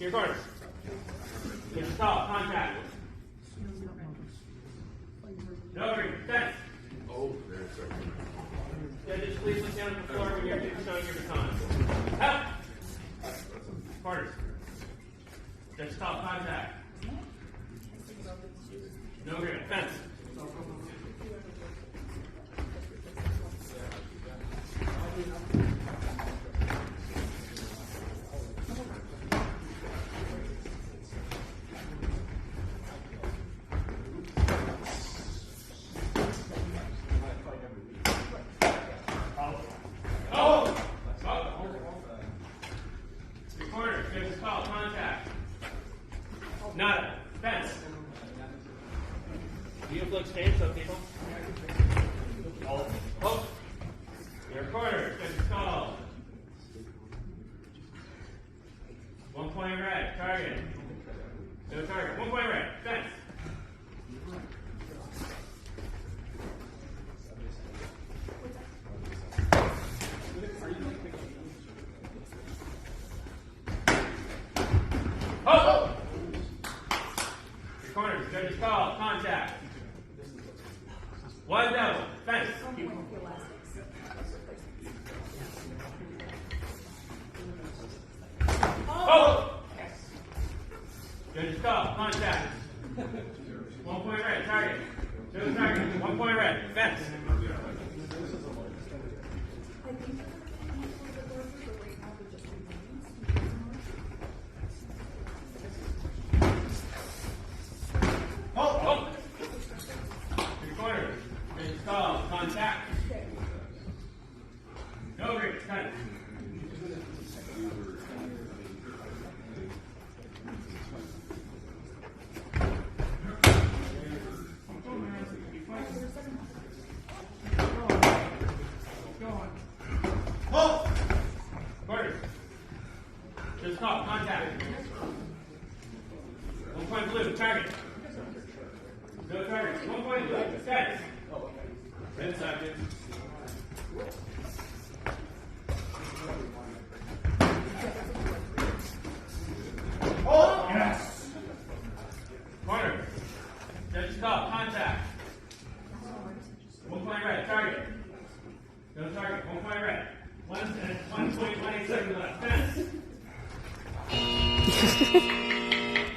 your corners. Get stop, contact. No green, fence. Oh, there's something. Judges, please look down at the floor when you're showing your baton. Help! Corners. Get stop, contact. No green, fence. Your corner, judges call, contact. Nada, fence. Beautiful exchange, so people. Oh. Your corner, judges call. 1 point red, target. No target, 1 point red, fence. Oh! Your corners, judges call, contact. 1 devil, fence. Oh! Judges call, contact. 1 point red, target. No target, 1 point red, fence. Oh! Your corner, judges call, contact. No green, cut it. Oh! Corners. Just call, contact. 1 point blue, target. No target. 1 point blue, fence. 10 seconds. Oh! Yes! Corner. Judges call, contact. 1 point red, target. No target, 1 point red. 1.20 seconds left. Fence.